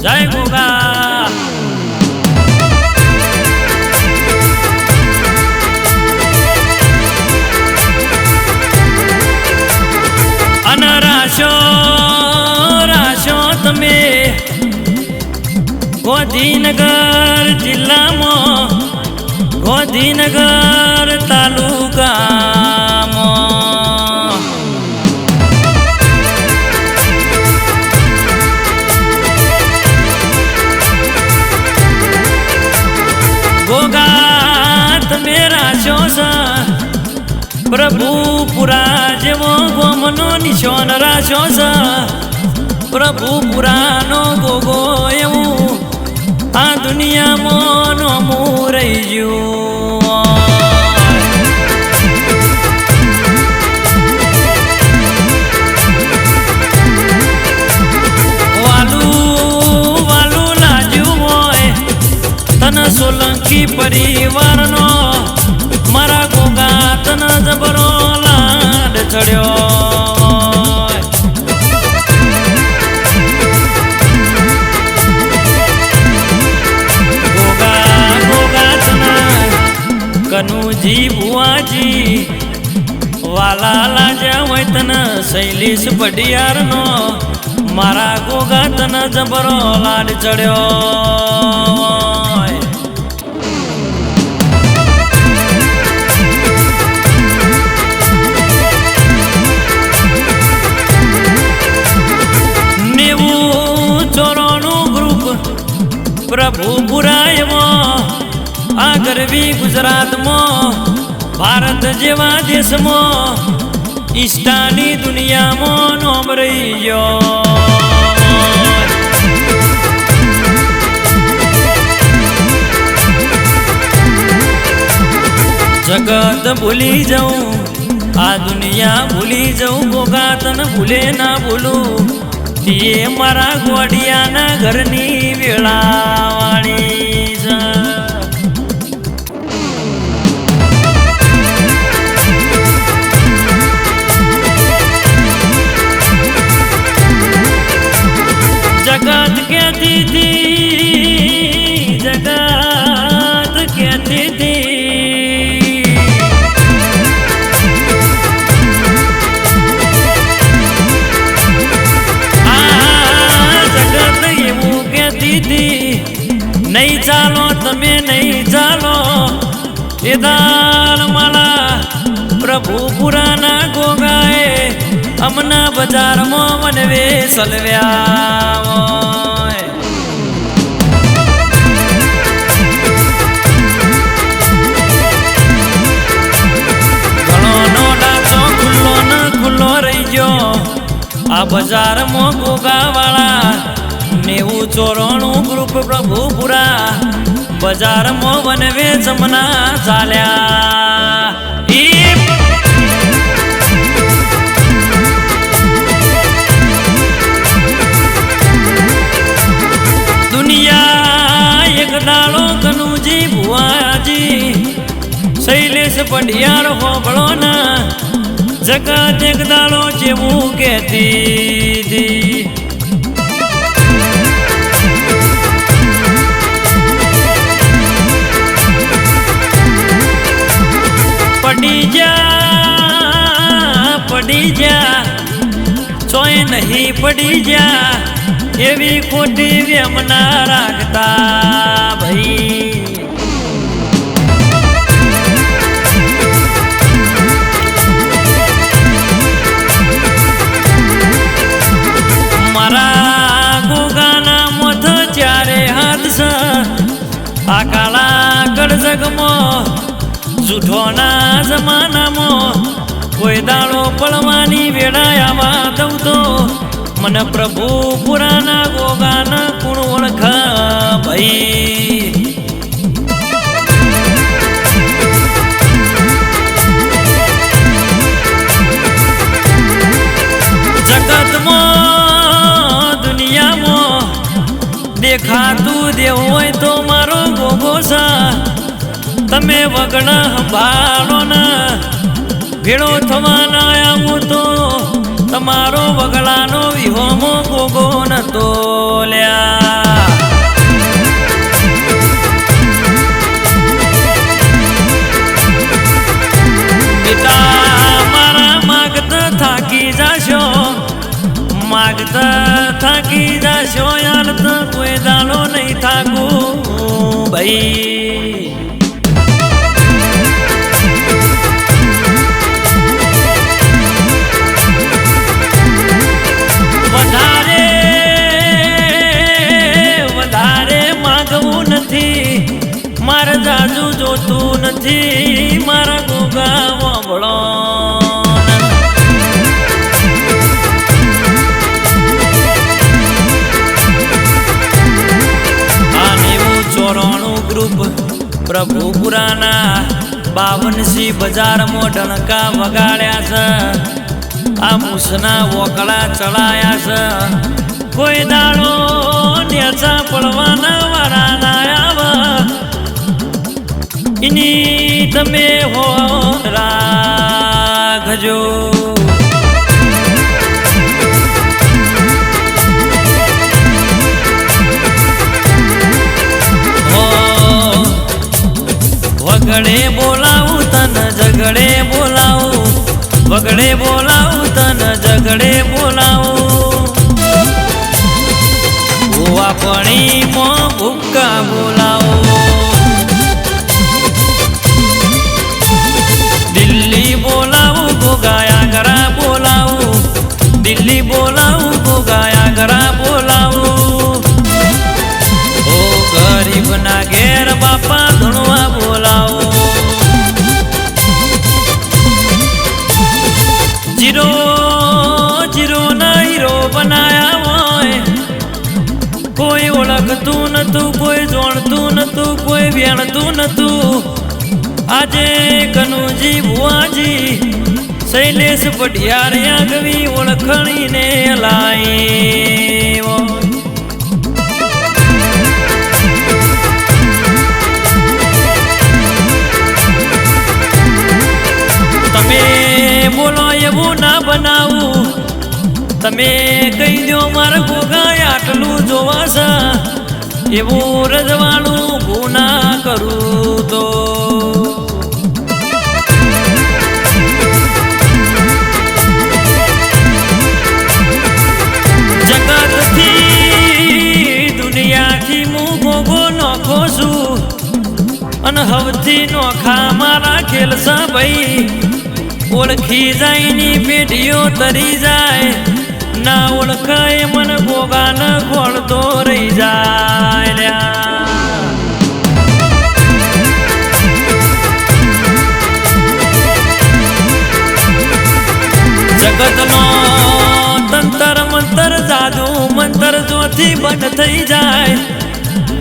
જય ગોગા અને રાશો રાશો તમે ગોધીનગર જિલ્લામાં ગોધીનગર તાલુકામાં ગોગા તમે રાશો છે પ્રભુ પુરા જેવો ગોમનો નિશાન રાશો છે પ્રભુ પુરાનો ગોગો એવું આ દુનિયામાં નોમું રહી ગયું વાલું વાલું લાજ્યું હોય તને સોલંકી પરિવારનો મારા ગોગા તને જબરો લાડ ચડ્યો કનુજી ભુવાજી વાલા લાજા હોય તને શૈલેષ પડિયારનો મારા ગોગા તને જબરો લાડ ચડ્યો નેવું ચોરોનું ગ્રુપ પ્રભુ પુરાયમાં આ ગરવી ગુજરાતમાં ભારત જેવા દેશમાં ઈષ્ટાની દુનિયામાં નોમ રહી ગયો જગત ભૂલી જાઉં આ દુનિયા ભૂલી જાઉં ગોગા તને ભૂલે ના ભૂલું તે મારા ગોડિયાના ઘરની વેળાવાળી છે जगत कहती थी जगत कहती थी जगत એવું कहती थी नहीं चालो તમે नहीं चालो એ દાલ માલા પ્રભુ પુરાના ગોગાએ અમના બજારમાં વનવે સલવ્યા ઘણોનો ડાચો ખુલ્લો ન ખુલ્લો રહી ગયો આ બજારમાં ગોગાવાળા 90 ચોરોનું ગ્રુપ પ્રભુપુરા બજારમાં વનવે જમના ચાલ્યા એક દાડો કનુજી ભુવાજી શૈલેષ પડિયાર હોબળો ના જગત એક દાડો જેવું કહેતી હતી પડી જા ચોય નહીં પડી જા એવી ખોટી વેમના રાખતા ભાઈ મારા ગોગાના મોથ ચારે હાથ છે આ કાળા કળજગમાં જૂઠોના જમાનામાં કોઈ દાડો પડવાની વેળાયામાં દઉં તો મને પ્રભુ પુરાના ગોગાના કુણ ઓળખા ભાઈ જગતમાં દુનિયામાં દેખાતું દેવું હોય તો મારો ગોગો છે તમે વગણા સંભાળો ના ભેળો થવાના આવું તો તમારો વગલાનો વિહોમો ગોગો નતો લ્યા શોયાલ તો કોઈ દાડો નહીં થાકું ભાઈ. વધારે વધારે માગવું નથી, મારે જાજુ જોતું નથી, મારા ગોગા વાંભળો. ગ્રુપ પ્રભુ પુરાના 52 બજારમાં ડણકા વગાડ્યા છે, આ મૂસના વોકળા ચડાયા છે. કોઈ દાડો નેચા પડવાના વાળા ના આવ, એની તમે હો રાખજો. વગડે બોલાવું તને ઝગડે બોલાવું, વગડે બોલાવું તને ઝગડે બોલાવું. ગોવા પાણીમાં ભૂક્કા બોલાવો, દિલ્હી બોલાવું ગોગાયા ગરા બોલાવું, દિલ્હી બોલાવું ગોગાયા ગરા બોલાવું. ઓ ગરીબના ઘેર બાપા ધણવા બોલાવો. જીરો જીરો ના હીરો બનાયા હોય, કોઈ ઓળખતું નતું, કોઈ જોણતું નતું, કોઈ વેણતું નતું. આજે કનુજી ભુવાજી શૈલેષ પટિયાર આગવી ઓળખણીને લાય. તમે બોલો એવું ના બનાવું, તમે કહી દો મારા ગોગા આટલું જોવાશે, એવું રજવાણું ગુના કરું તો. જગતથી દુનિયાથી હું ગોગો નોખો છું, અને હવથી નોખા મારા ખેલસા ભાઈ. ઓળખી જાય ની પેઢીઓ તરી જાય, ના ઓળખાય મન ગોગાન ખોળતો રહી જાય. જગતનો તંતર મંતર જાદુ મંતર જોથી બંધ થઈ જાય,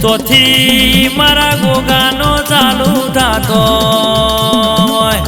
તોથી મારા ગોગાનો ચાલુ થતો હોય.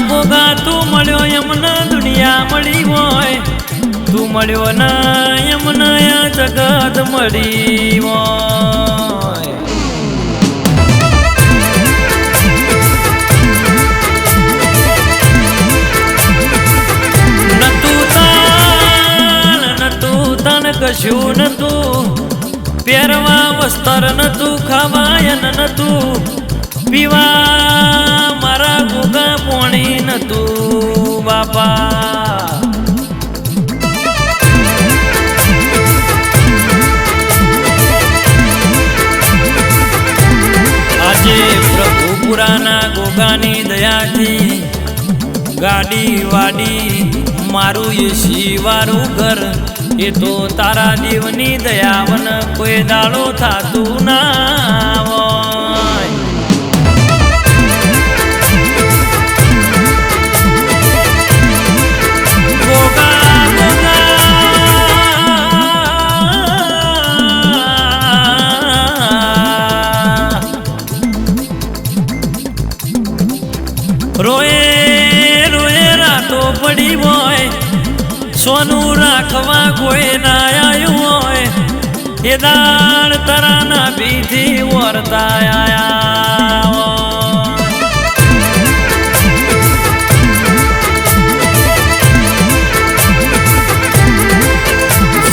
ગોગા તું મળ્યો એમને દુનિયા મળી હોય, તું મળ્યો ના એમને આ જગત મળી હોય. નતું તન કશું નતું, પહેરવા વસ્ત્ર નતું, ખાવાય નતું, પીવા મારા ગોગા પોણી નતું બાપા. આજે પ્રભુ પુરાના ગોગાની દયાથી ગાડી વાડી મારું એસી વાળું ઘર, એ તો તારા દેવની દયાવન કોઈ દાડો થાતું ના હોય. ગોગા ગોગા રોએ રોએ રાતો પડી હોય, સોનું રાખવા કોઈ ના આવ્યું હોય, એ દાળ તરાના બીથી વરતા આયા હોય.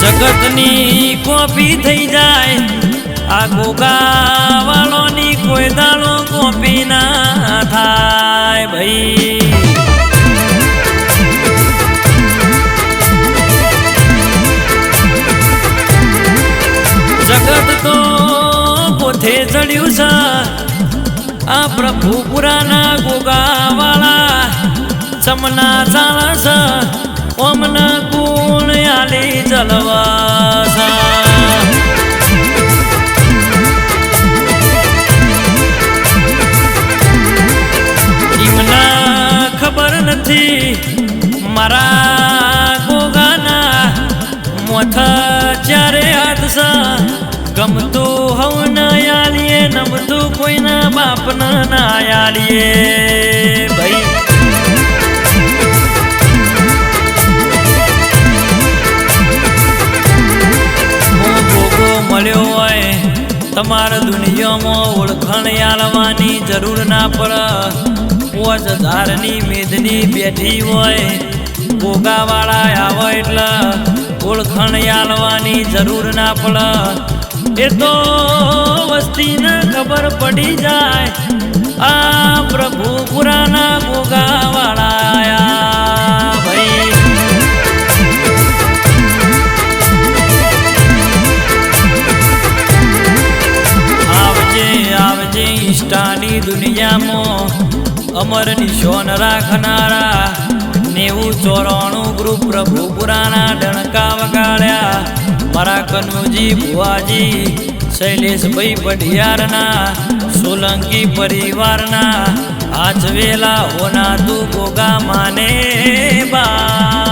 જગતની કોપી થઈ જાય, આ ગોગા વાળોની કોઈ દાડો કોપી ના થાય. ચડ્યું છે આ પ્રભુપુરાના ગોગાવાળા ચમના ચાલા છે ઓમના ગુણ આલી જલવા એમના ખબર નથી મારા ગોગાના મોથા ચારે હાથ છે ગમતું હવ ન આલીએ નમતું કોઈના બાપના ના આલીએ ભાઈ હું ભોગો મળ્યો હોય તમારા દુનિયામાં ઓળખાણ આલવાની જરૂર ના પડે 5000ની મેદની બેઠી હોય ભોગાવાળા આવે એટલે ઓળખાણ આલવાની જરૂર ના પડે એ તો વસ્તીને ખબર પડી જાય આ પ્રભુપુરાના ગોગાવાળા આયા ભાઈ આવજે આવજે ઈષ્ટાની દુનિયામાં અમર નિશોન રાખનારા 90-94 ગ્રુપ પ્રભુપુરાના ડણકા વગાડ્યા મારા કનુજી ભુવાજી શૈલેષભાઈ પઢિયારના સોલંકી પરિવારના આચવેલા હોના તું ગોગા માને બા